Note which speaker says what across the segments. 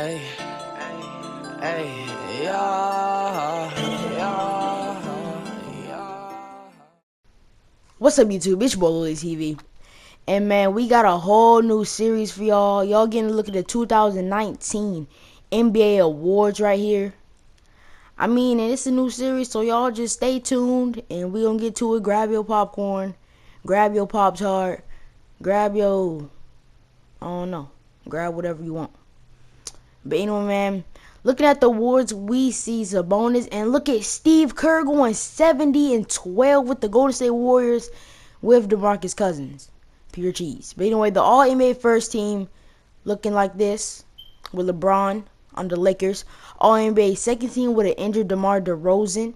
Speaker 1: Hey, hey, yeah, yeah.
Speaker 2: What's up, YouTube? It's your boy Lily TV. And man, we got a whole new series for y'all. Y'all getting a look at the 2019 NBA awards right here. And it's a new series, so y'all just stay tuned and we gonna get to it. Grab your popcorn, grab your Pop-Tart, grab your, I don't know, grab whatever you want. But anyway, man, looking at the awards, we see Sabonis, and look at Steve Kerr going 70-12 with the Golden State Warriors with DeMarcus Cousins. Pure cheese. But anyway, the All-NBA first team looking like this with LeBron on the Lakers. All-NBA second team with an injured DeMar DeRozan.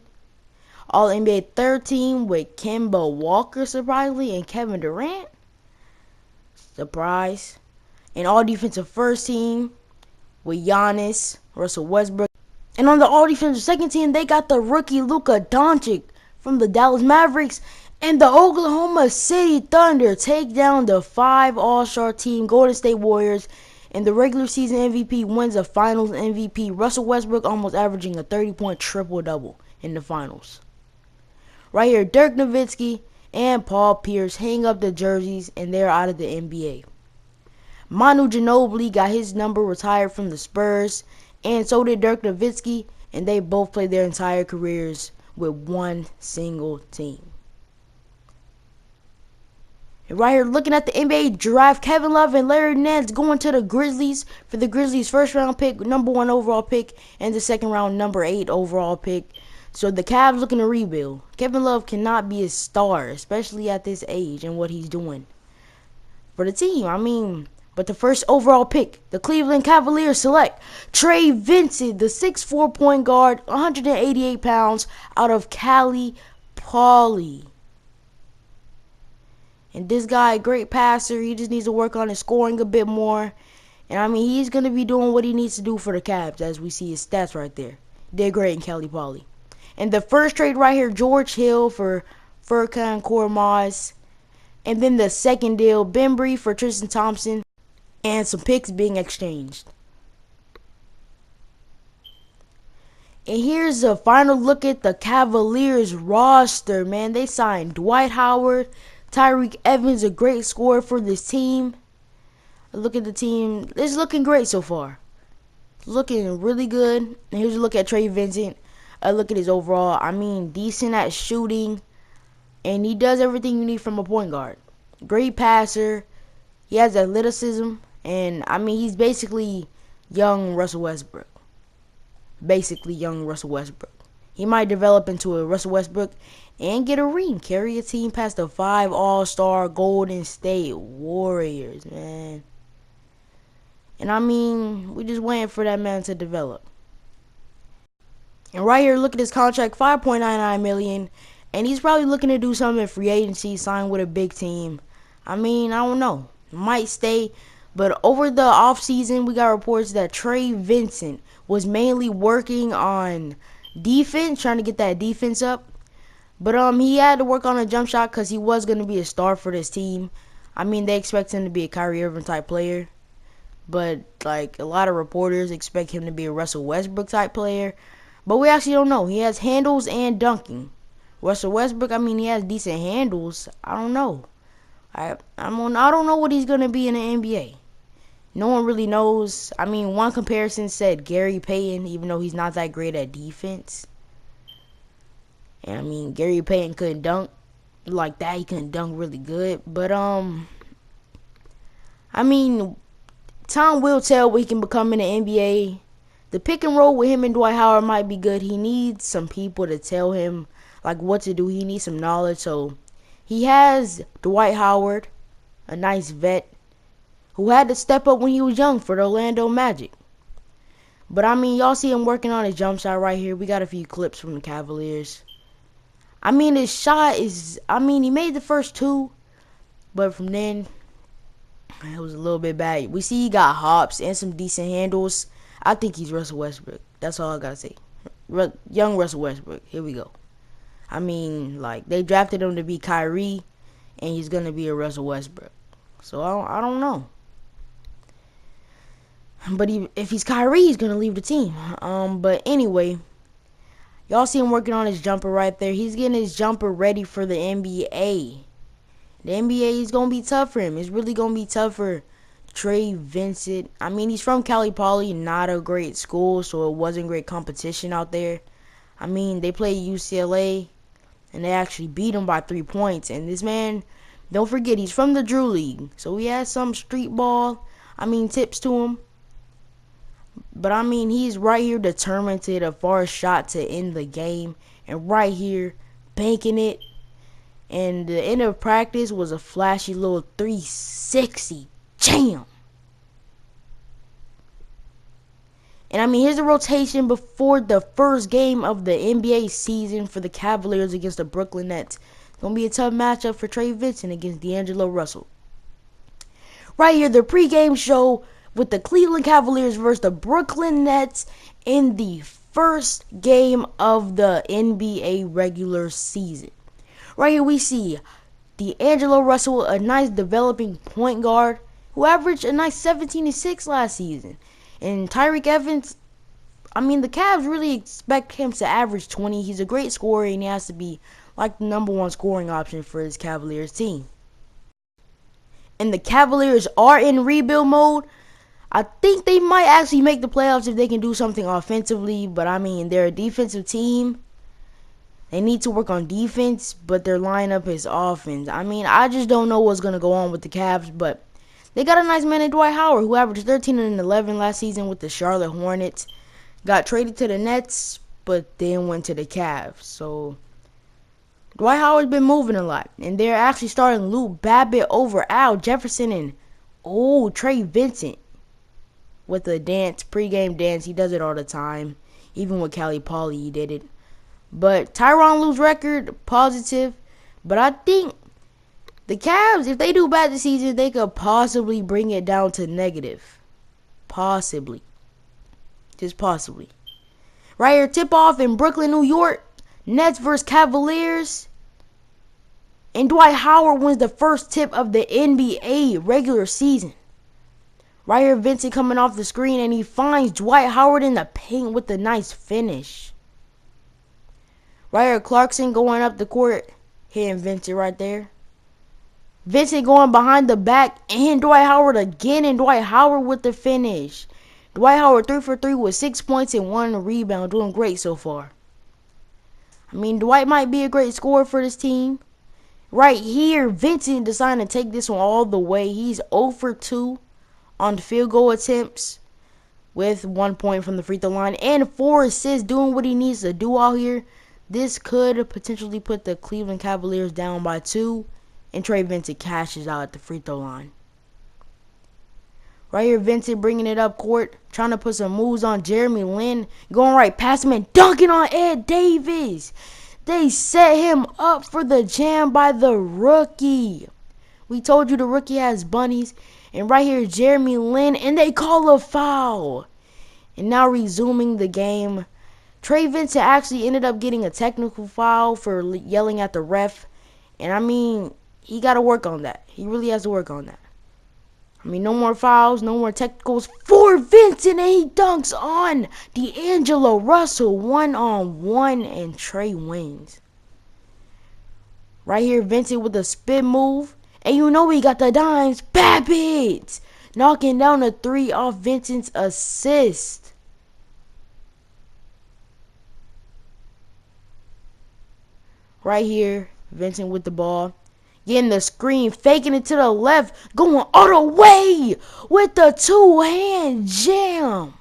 Speaker 2: All-NBA third team with Kemba Walker, surprisingly, and Kevin Durant. Surprise. And all-defensive first team with Giannis, Russell Westbrook. And on the all-defensive second team, they got the rookie Luka Doncic from the Dallas Mavericks. And the Oklahoma City Thunder take down the 5 All-Star team Golden State Warriors. And the regular season MVP wins the finals MVP. Russell Westbrook almost averaging a 30-point triple-double in the finals. Right here, Dirk Nowitzki and Paul Pierce hang up the jerseys, and they're out of the NBA. Manu Ginobili got his number retired from the Spurs, and so did Dirk Nowitzki, and they both played their entire careers with one single team. And right here, looking at the NBA draft, Kevin Love and Larry Nance going to the Grizzlies for the Grizzlies' first round pick, number 1 overall pick, and the second round number 8 overall pick. So the Cavs looking to rebuild. Kevin Love cannot be a star, especially at this age and what he's doing for the team. But the first overall pick, the Cleveland Cavaliers select Trey Vincent, the 6'4" point guard, 188 pounds, out of Cali Poly. And this guy, great passer. He just needs to work on his scoring a bit more. And he's going to be doing what he needs to do for the Cavs, as we see his stats right there. Did great in Cali Poly. And the first trade right here, George Hill for Furkan Korkmaz. And then the second deal, Bembry for Tristan Thompson. And some picks being exchanged. And here's a final look at the Cavaliers roster, man. They signed Dwight Howard, Tyreke Evans, a great scorer for this team. Look at the team. It's looking great so far. It's looking really good. And here's a look at Trey Vincent. A look at his overall. Decent at shooting. And he does everything you need from a point guard. Great passer. He has athleticism. And, he's basically young Russell Westbrook. He might develop into a Russell Westbrook and get a ring. Carry a team past the 5 All-Star Golden State Warriors, man. And, we just waiting for that man to develop. And right here, look at his contract, $5.99 million. And he's probably looking to do something in free agency, sign with a big team. I don't know. Might stay. But over the offseason, we got reports that Trey Vincent was mainly working on defense, trying to get that defense up. But he had to work on a jump shot because he was going to be a star for this team. They expect him to be a Kyrie Irving type player. But, a lot of reporters expect him to be a Russell Westbrook type player. But we actually don't know. He has handles and dunking. Russell Westbrook, he has decent handles. I don't know. I don't know what he's going to be in the NBA. No one really knows. One comparison said Gary Payton, even though he's not that great at defense. And Gary Payton couldn't dunk like that. He couldn't dunk really good. But time will tell what he can become in the NBA. The pick and roll with him and Dwight Howard might be good. He needs some people to tell him what to do. He needs some knowledge. So he has Dwight Howard, a nice vet, who had to step up when he was young for the Orlando Magic. But y'all see him working on his jump shot right here. We got a few clips from the Cavaliers. His shot is, he made the first 2, but from then, it was a little bit bad. We see he got hops and some decent handles. I think he's Russell Westbrook. That's all I gotta say. Young Russell Westbrook. Here we go. They drafted him to be Kyrie, and he's gonna be a Russell Westbrook. So I don't know. But if he's Kyrie, he's gonna leave the team. But anyway, y'all see him working on his jumper right there. He's getting his jumper ready for the NBA. The NBA is gonna be tough for him. It's really gonna be tough for Trey Vincent. I mean, he's from Cali Poly, not a great school, so it wasn't great competition out there. I mean, they played UCLA, and they actually beat him by 3 points. And this man, don't forget, he's from the Drew League, so he has some street ball, tips to him. But he's right here determined to hit a far shot to end the game, and right here, banking it. And the end of practice was a flashy little 360 jam. And here's the rotation before the first game of the NBA season for the Cavaliers against the Brooklyn Nets. It's going to be a tough matchup for Trey Vincent against D'Angelo Russell. Right here, the pregame show with the Cleveland Cavaliers versus the Brooklyn Nets in the first game of the NBA regular season. Right here we see D'Angelo Russell, a nice developing point guard who averaged a nice 17-6 last season. And Tyreke Evans, the Cavs really expect him to average 20. He's a great scorer, and he has to be like the number one scoring option for his Cavaliers team. And the Cavaliers are in rebuild mode. I think they might actually make the playoffs if they can do something offensively. But they're a defensive team. They need to work on defense, but their lineup is offense. I just don't know what's going to go on with the Cavs, but they got a nice man in Dwight Howard who averaged 13 and 11 last season with the Charlotte Hornets. Got traded to the Nets, but then went to the Cavs. So Dwight Howard's been moving a lot, and they're actually starting Luke Babbitt over Al Jefferson and Trey Vincent with a pregame dance. He does it all the time. Even with Cali Poly, he did it. But Tyronn Lue's record, positive. But I think the Cavs, if they do bad this season, they could possibly bring it down to negative. Possibly. Just possibly. Right here, tip-off in Brooklyn, New York. Nets versus Cavaliers. And Dwight Howard wins the first tip of the NBA regular season. Right here, Vincent coming off the screen, and he finds Dwight Howard in the paint with a nice finish. Right here, Clarkson going up the court, hitting Vincent right there. Vincent going behind the back, and Dwight Howard again, and Dwight Howard with the finish. Dwight Howard 3 for 3 with 6 points and 1 rebound, doing great so far. Dwight might be a great scorer for this team. Right here, Vincent decided to take this one all the way. He's 0 for 2 on the field goal attempts with 1 point from the free throw line and 4 assists, doing what he needs to do out here. This could potentially put the Cleveland Cavaliers down by 2, and Trey Vincent cashes out at the free throw line. Right here, Vincent bringing it up court, trying to put some moves on Jeremy Lin, going right past him and dunking on Ed Davis. They set him up for the jam by the rookie. We told you the rookie has bunnies. And right here, Jeremy Lin, and they call a foul. And now resuming the game, Trey Vincent actually ended up getting a technical foul for yelling at the ref. And he got to work on that. He really has to work on that. No more fouls, no more technicals for Vincent, and he dunks on D'Angelo Russell 1-on-1, and Trey wins. Right here, Vincent with a spin move. And he got the dimes. Babbitt knocking down a 3 off Vincent's assist. Right here, Vincent with the ball. Getting the screen, faking it to the left. Going all the way with the 2-hand jam.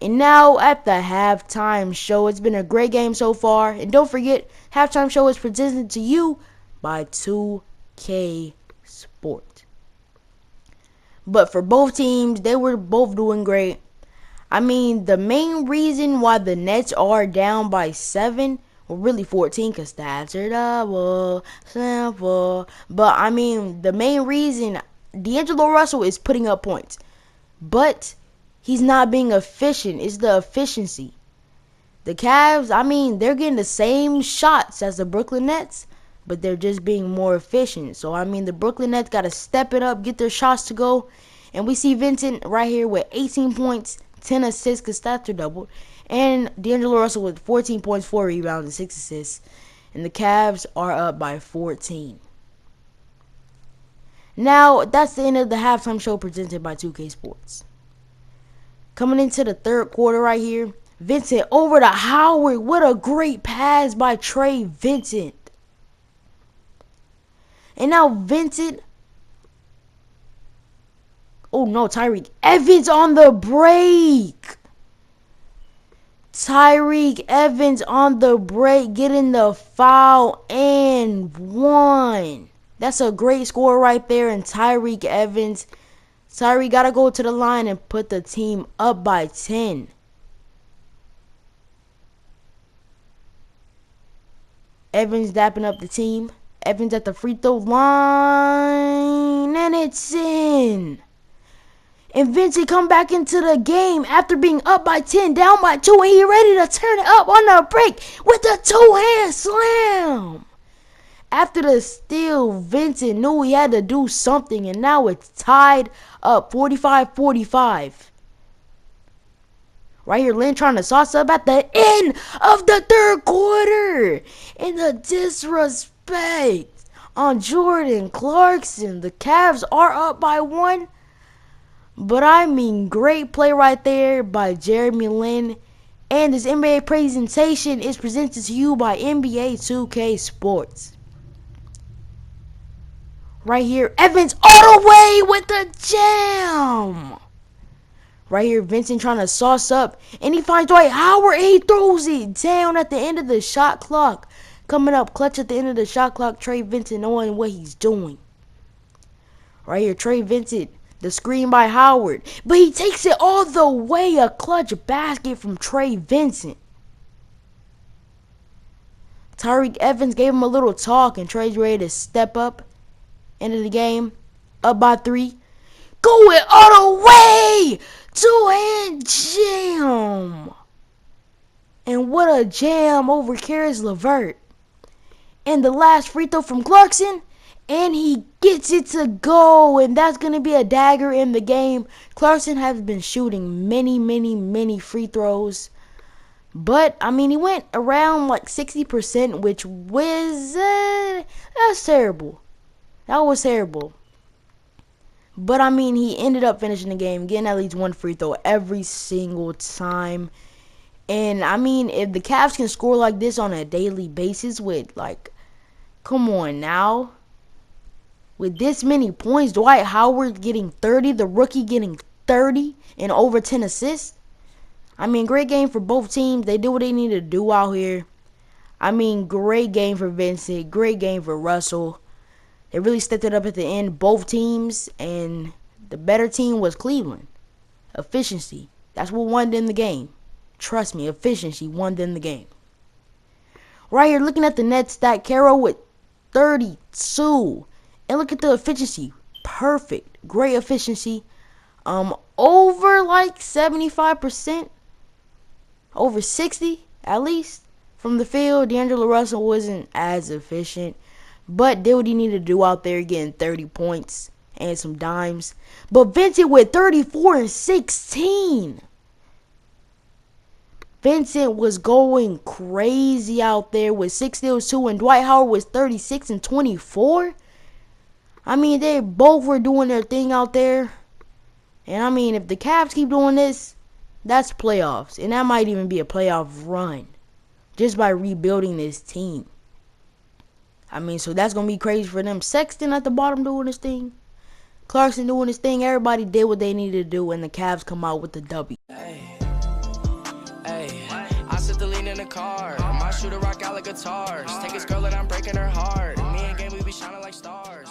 Speaker 2: And now at the halftime show. It's been a great game so far. And don't forget, halftime show is presented to you by 2K Sport. But for both teams, they were both doing great. The main reason why the Nets are down by 7, well, really 14, because stats are double, simple. But the main reason, D'Angelo Russell is putting up points, but he's not being efficient. It's the efficiency. The Cavs, they're getting the same shots as the Brooklyn Nets, but they're just being more efficient. So, the Brooklyn Nets got to step it up, get their shots to go. And we see Vincent right here with 18 points, 10 assists because stats are doubled. And D'Angelo Russell with 14 points, 4 rebounds, and 6 assists. And the Cavs are up by 14. Now, that's the end of the halftime show presented by 2K Sports. Coming into the third quarter right here, Vincent over to Howard. What a great pass by Trey Vincent. And now Vincent. Oh no, Tyreke Evans on the break. Tyreke Evans on the break, getting the foul and one. That's a great score right there. And Tyreke Evans. Tyreke got to go to the line and put the team up by 10. Evans dapping up the team. Evans at the free throw line. And it's in. And Vincent come back into the game after being up by 10, down by 2. And he ready to turn it up on the break with a two-hand slam. After the steal, Vincent knew he had to do something. And now it's tied up 45-45. Right here, Lynn trying to sauce up at the end of the third quarter. And the disrespect on Jordan Clarkson. The Cavs are up by 1. But I mean, great play right there by Jeremy Lin. And this NBA presentation is presented to you by NBA 2K Sports. Right here, Evans all the way with the jam. Right here, Vincent trying to sauce up. And he finds Dwight Howard and he throws it down at the end of the shot clock. Coming up clutch at the end of the shot clock. Trey Vincent knowing what he's doing. Right here, Trey Vincent. The screen by Howard. But he takes it all the way. A clutch basket from Trey Vincent. Tyreke Evans gave him a little talk. And Trey's ready to step up. End of the game. Up by 3. Go it all the way. Two-hand jam. And what a jam over Karis LeVert. And the last free throw from Clarkson. And he gets it to go. And that's going to be a dagger in the game. Clarkson has been shooting many free throws. But, I mean, he went around like 60%, which was, that's terrible. That was terrible. But, I mean, he ended up finishing the game, getting at least one free throw every single time. And, I mean, if the Cavs can score like this on a daily basis with, like, come on now. With this many points, Dwight Howard getting 30, the rookie getting 30 and over 10 assists. I mean, great game for both teams. They did what they needed to do out here. I mean, great game for Vincent. Great game for Russell. They really stepped it up at the end, both teams. And the better team was Cleveland. Efficiency. That's what won them the game. Trust me, efficiency won them the game. Right here, looking at the net stat, Carroll with 32. And look at the efficiency. Perfect. Great efficiency. Over like 75%. Over 60 at least. From the field, D'Angelo Russell wasn't as efficient. But did what he needed to do out there, getting 30 points and some dimes. But Vincent with 34 and 16. Vincent was going crazy out there with 6 steals too. And Dwight Howard was 36 and 24. I mean, they both were doing their thing out there. And I mean, if the Cavs keep doing this, that's playoffs. And that might even be a playoff run. Just by rebuilding this team. I mean, so that's going to be crazy for them. Sexton at the bottom doing his thing. Clarkson doing his thing. Everybody did what they needed to do. And the Cavs come out with the W.
Speaker 1: Hey, I sit the lean in the car. My shooter rock out like guitars. Take his girl and I'm breaking her heart. Me and game, we be shining like stars.